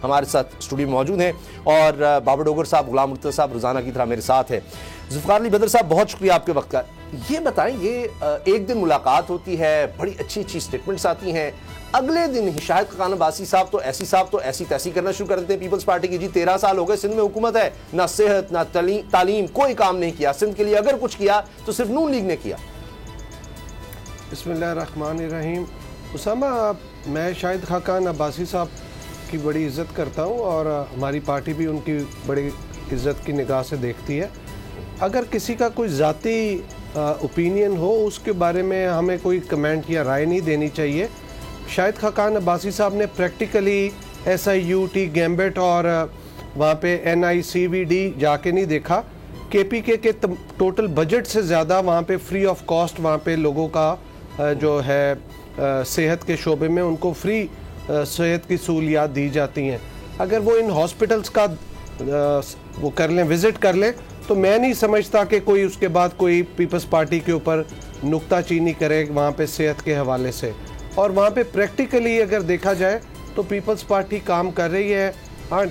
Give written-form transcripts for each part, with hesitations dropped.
हमारे साथ स्टूडियो में मौजूद हैं और बाबर डोगर साहब, गुलाम मुर्तज़ा साहब रोज़ाना की तरह मेरे साथ है। जुल्फ़िकार अली बदर साहब, बहुत शुक्रिया आपके वक्त का। ये बताएं, ये एक दिन मुलाकात होती है, बड़ी अच्छी अच्छी स्टेटमेंट्स आती हैं, अगले दिन ही शाहिद खान अब्बासी साहब तो ऐसी तैसी करना शुरू कर देते हैं पीपल्स पार्टी की। जी 13 साल हो गए सिंध में हुकूमत है, ना सेहत ना तालीम, कोई काम नहीं किया सिंध के लिए, अगर कुछ किया तो सिर्फ नून लीग ने किया। बिस्मिल्लाहिर्रहमानिर्रहीम। उसामा, मैं शाहिद खान अब्बासी साहब की बड़ी इज़्ज़त करता हूँ और हमारी पार्टी भी उनकी बड़ी इज़्ज़त की निगाह से देखती है। अगर किसी का कोई ज़ाती ओपिनियन हो, उसके बारे में हमें कोई कमेंट या राय नहीं देनी चाहिए। शाहिद खान अब्बासी साहब ने प्रैक्टिकली SIUT गैम्बेट और वहाँ पे NICVD जाके नहीं देखा। KPK के टोटल बजट से ज़्यादा वहाँ पे फ्री ऑफ कॉस्ट वहाँ पे लोगों का जो है सेहत के शोबे में उनको फ्री सेहत की सहूलियात दी जाती हैं। अगर वो इन हॉस्पिटल्स का वो कर लें, विज़िट कर लें, तो मैं नहीं समझता कि कोई उसके बाद कोई पीपल्स पार्टी के ऊपर नुक्ताचीनी करे वहाँ पे सेहत के हवाले से। और वहाँ पे प्रैक्टिकली अगर देखा जाए तो पीपल्स पार्टी काम कर रही है। हाँ,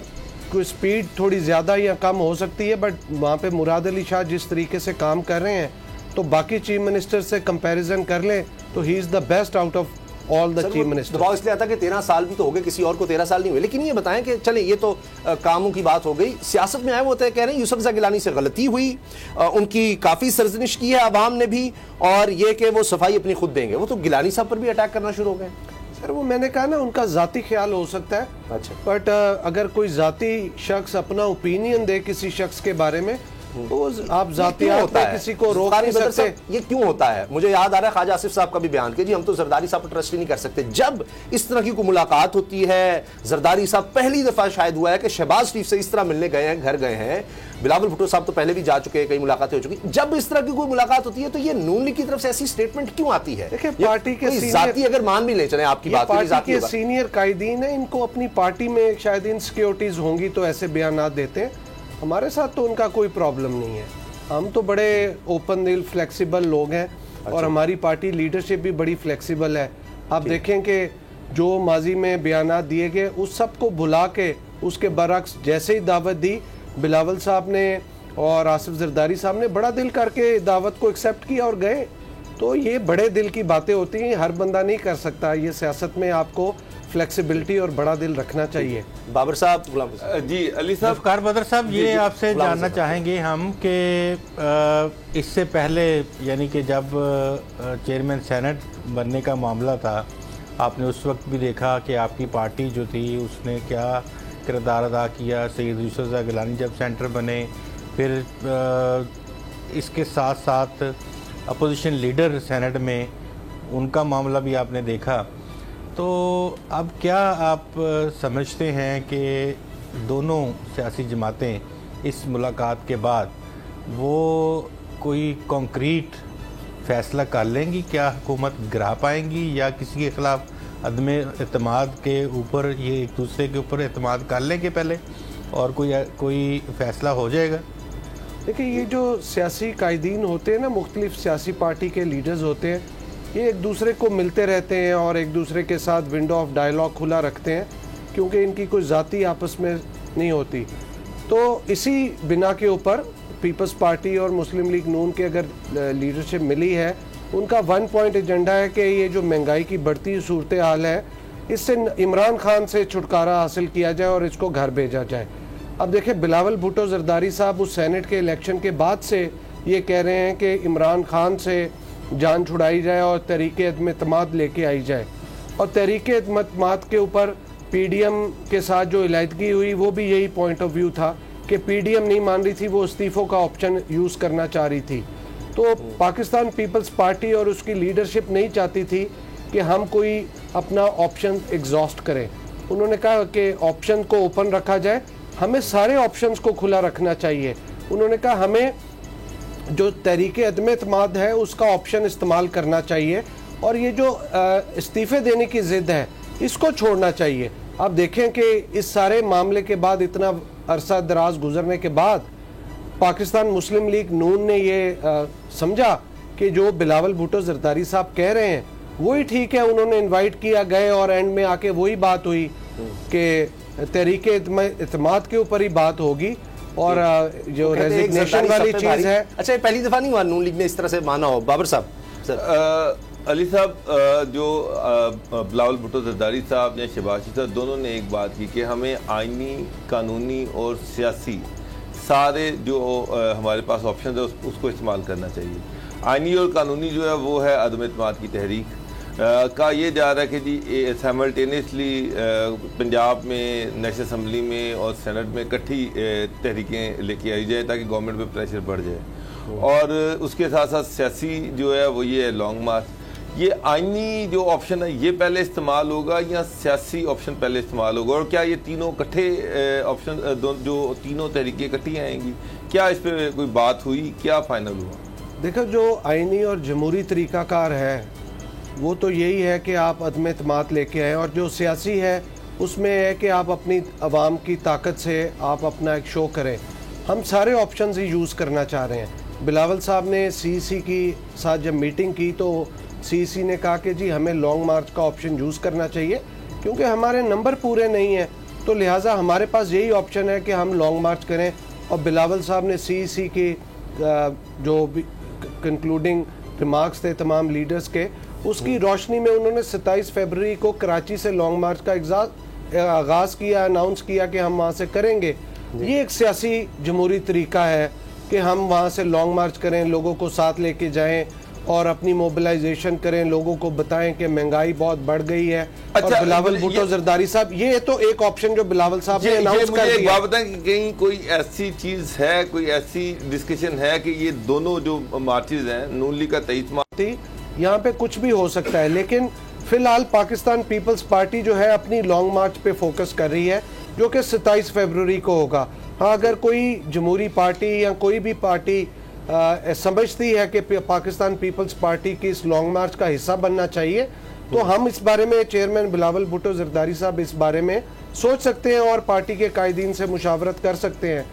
कोई स्पीड थोड़ी ज़्यादा या कम हो सकती है, बट वहाँ पे मुराद अली शाह जिस तरीके से काम कर रहे हैं, तो बाकी चीफ मिनिस्टर से कंपैरिजन कर लें तो he is the best out of all the chief minister. दबाव इसलिए आता कि 13 साल भी तो हो गए, किसी और को 13 साल नहीं हुए। लेकिन ये बताएं कि चले, ये तो कामों की बात हो गई, सियासत में आए वो होते हैं, कह रहे हैं यूसुफ गिलानी से गलती हुई, उनकी काफ़ी सरजनिश की है अवाम ने भी, और ये कि वो सफाई अपनी खुद देंगे। वो तो गिलानी साहब पर भी अटैक करना शुरू हो गए। सर, वो मैंने कहा ना, उनका ज़ाती ख्याल हो सकता है। अच्छा, बट अगर कोई ज़ाती शख्स अपना ओपिनियन दे किसी शख्स के बारे में, तो आप ज़ातियात में किसी को रोक नहीं सकते। ये क्यों होता है? मुझे याद आ रहा है ख्वाजा आसिफ साहब का भी बयान कि जी हम तो जरदारी साहब पर ट्रस्ट ही नहीं कर सकते। जब इस तरह की कोई मुलाकात होती है, जरदारी साहब पहली दफा शायद हुआ है कि शहबाज शरीफ से इस तरह मिलने गए हैं, घर गए हैं, बिलावल भुट्टो साहब तो पहले भी जा चुके हैं, कई मुलाकातें हो चुकी। जब इस तरह की कोई मुलाकात होती है तो ये नून लीग की तरफ से ऐसी स्टेटमेंट क्यों आती है? देखिए, पार्टी के जाती अगर मान भी ले चले आपकी बात, पार्टी के सीनियर कायदीन है, इनको अपनी पार्टी में शायद इनसिक्योरिटीज होंगी तो ऐसे बयान देते हैं। हमारे साथ तो उनका कोई प्रॉब्लम नहीं है। हम तो बड़े ओपन दिल फ्लेक्सिबल लोग हैं। अच्छा। और हमारी पार्टी लीडरशिप भी बड़ी फ्लेक्सिबल है। आप देखें कि जो माजी में बयानात दिए गए उस सब को भुला के उसके बरक्स जैसे ही दावत दी, बिलावल साहब ने और आसिफ जरदारी साहब ने बड़ा दिल करके दावत को एक्सेप्ट किया और गए। तो ये बड़े दिल की बातें होती हैं, हर बंदा नहीं कर सकता। ये सियासत में आपको फ्लेक्सिबिलिटी और बड़ा दिल रखना चाहिए। बाबर साहब, गुलाम जी अली साहब, कार बदर साहब, ये आपसे जानना चाहेंगे हम कि इससे पहले, यानी कि जब चेयरमैन सेनेट बनने का मामला था, आपने उस वक्त भी देखा कि आपकी पार्टी जो थी उसने क्या किरदार अदा किया। सैयद यूसुफ गिलानी जब सेंटर बने, फिर इसके साथ साथ अपोजिशन लीडर सेनेट में, उनका मामला भी आपने देखा। तो अब क्या आप समझते हैं कि दोनों सियासी जमातें इस मुलाकात के बाद वो कोई कॉन्क्रीट फ़ैसला कर लेंगी? क्या हुकूमत गिरा पाएंगी या किसी के ख़िलाफ़ अदम एतमाद के ऊपर ये एक दूसरे के ऊपर एतमाद कर लेंगे पहले और कोई फ़ैसला हो जाएगा? देखिए, ये जो सियासी कायदीन होते हैं ना, मुख्तलिफ सियासी पार्टी के लीडर्स होते हैं, ये एक दूसरे को मिलते रहते हैं और एक दूसरे के साथ विंडो ऑफ डायलॉग खुला रखते हैं, क्योंकि इनकी कोई ज़ाती आपस में नहीं होती। तो इसी बिना के ऊपर पीपल्स पार्टी और मुस्लिम लीग नून के अगर लीडरशिप मिली है, उनका 1 पॉइंट एजेंडा है कि ये जो महंगाई की बढ़ती सूरत हाल है, इससे इमरान खान से छुटकारा हासिल किया जाए और इसको घर भेजा जाए। अब देखिए, बिलावल भुट्टो जरदारी साहब उस सेनेट के इलेक्शन के बाद से ये कह रहे हैं कि इमरान खान से जान छुड़ाई जाए और तहरीके एतमाद लेके आई जाए। और तहरीके एतमाद के ऊपर PDM के साथ जो इलायदगी हुई, वो भी यही पॉइंट ऑफ व्यू था कि PDM नहीं मान रही थी, वो इस्तीफ़ों का ऑप्शन यूज़ करना चाह रही थी। तो पाकिस्तान पीपल्स पार्टी और उसकी लीडरशिप नहीं चाहती थी कि हम कोई अपना ऑप्शन एग्जॉस्ट करें। उन्होंने कहा कि ऑप्शन को ओपन रखा जाए, हमें सारे ऑप्शंस को खुला रखना चाहिए। उन्होंने कहा हमें जो तहरीके अदम एतमाद है उसका ऑप्शन इस्तेमाल करना चाहिए और ये जो इस्तीफ़े देने की ज़िद है इसको छोड़ना चाहिए। आप देखें कि इस सारे मामले के बाद, इतना अरसा दराज गुजरने के बाद, पाकिस्तान मुस्लिम लीग नून ने ये समझा कि जो बिलावल भुट्टो जरदारी साहब कह रहे हैं वही ठीक है। उन्होंने इनवाइट किया, गए और एंड में आके वही बात हुई कि तहरीके इत्माद के ऊपर ही बात होगी। और जो रेजिग्नेशन वाली चीज़ है, अच्छा ये पहली दफ़ा नहीं हुआ नून लीग ने इस तरह से माना हो। बाबर साहब सर। अली साहब, जो बिलावल भुट्टो जरदारी साहब या शहबाज साहब दोनों ने एक बात की कि हमें आइनी, कानूनी और सियासी सारे जो हमारे पास ऑप्शन है उसको इस्तेमाल करना चाहिए। आइनी और कानूनी जो है वो है अदम एतमाद की तहरीक का ये जा रहा है कि जी साइमल्टेनियसली पंजाब में नेशनल असम्बली में और सेनेट में इकट्ठी तहरीकें लेके आई जाए ताकि गवर्नमेंट पे प्रेशर बढ़ जाए। और उसके साथ साथ सियासी जो है वो ये है लॉन्ग मार्च। ये आइनी जो ऑप्शन है ये पहले इस्तेमाल होगा या सियासी ऑप्शन पहले इस्तेमाल होगा, और क्या ये तीनों इकट्ठे ऑप्शन जो तीनों तहरीकें इकट्ठी आएंगी, क्या इस पर कोई बात हुई, क्या फाइनल हुआ? देखो, जो आइनी और जमहूरी तरीकाकार है वो तो यही है कि आप अदम एतमाद लेके आएँ, और जो सियासी है उसमें है कि आप अपनी आवाम की ताकत से आप अपना एक शो करें। हम सारे ऑप्शन ही यूज़ करना चाह रहे हैं। बिलावल साहब ने सीईसी की साथ जब मीटिंग की तो सीईसी ने कहा कि जी हमें लॉन्ग मार्च का ऑप्शन यूज़ करना चाहिए क्योंकि हमारे नंबर पूरे नहीं हैं, तो लिहाजा हमारे पास यही ऑप्शन है कि हम लॉन्ग मार्च करें। और बिलावल साहब ने सीईसी की जो कंक्लूडिंग रिमार्क्स थे तमाम लीडर्स के, उसकी रोशनी में उन्होंने 27 फरवरी को कराची से लॉन्ग मार्च का आगाज़ किया, अनाउंस किया कि हम वहाँ से करेंगे। ये एक सियासी जमहूरी तरीका है कि हम वहाँ से लॉन्ग मार्च करें, लोगों को साथ लेके जाएं और अपनी मोबिलाइजेशन करें, लोगों को बताएं कि महंगाई बहुत बढ़ गई है। अच्छा, और बिलावल भुट्टो जरदारी साहब, ये तो एक ऑप्शन जो बिलावल साहब ने अनाउंस कर दिया। बताएं कि कहीं कोई ऐसी चीज है, कोई ऐसी डिस्कशन है कि ये दोनों जो मार्चेज हैं नून लीग का 23 मार्च, यहाँ पे कुछ भी हो सकता है, लेकिन फिलहाल पाकिस्तान पीपल्स पार्टी जो है अपनी लॉन्ग मार्च पे फोकस कर रही है जो कि 27 फरवरी को होगा। हाँ, अगर कोई जमहूरी पार्टी या कोई भी पार्टी समझती है कि पाकिस्तान पीपल्स पार्टी की इस लॉन्ग मार्च का हिस्सा बनना चाहिए तो हम इस बारे में, चेयरमैन बिलावल भुट्टो जरदारी साहब इस बारे में सोच सकते हैं और पार्टी के कायदीन से मुशावरत कर सकते हैं।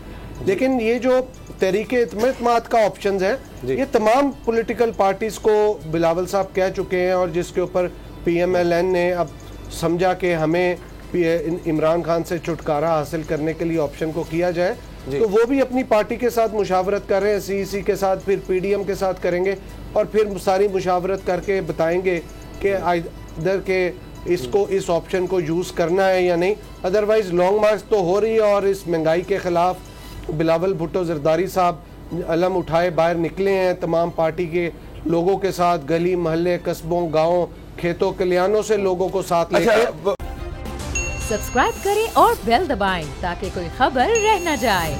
लेकिन ये जो तहरीके इत्माद का ऑप्शन है ये तमाम पॉलिटिकल पार्टीज को बिलावल साहब कह चुके हैं, और जिसके ऊपर PMLN ने अब समझा कि हमें इमरान खान से छुटकारा हासिल करने के लिए ऑप्शन को किया जाए, तो वो भी अपनी पार्टी के साथ मुशावरत कर रहे हैं, सीईसी के साथ, फिर PDM के साथ करेंगे और फिर सारी मुशावरत करके बताएंगे कि इधर के इसको इस ऑप्शन को यूज़ करना है या नहीं। अदरवाइज लॉन्ग मार्च तो हो रही है और इस महंगाई के खिलाफ बिलावल भुट्टो जरदारी साहब अलम उठाए बाहर निकले हैं तमाम पार्टी के लोगों के साथ, गली मोहल्ले, कस्बों, गाँव, खेतों, कल्याणों से लोगों को साथ लेकर। सब्सक्राइब करें और बेल दबाएं ताकि कोई खबर रह न जाए।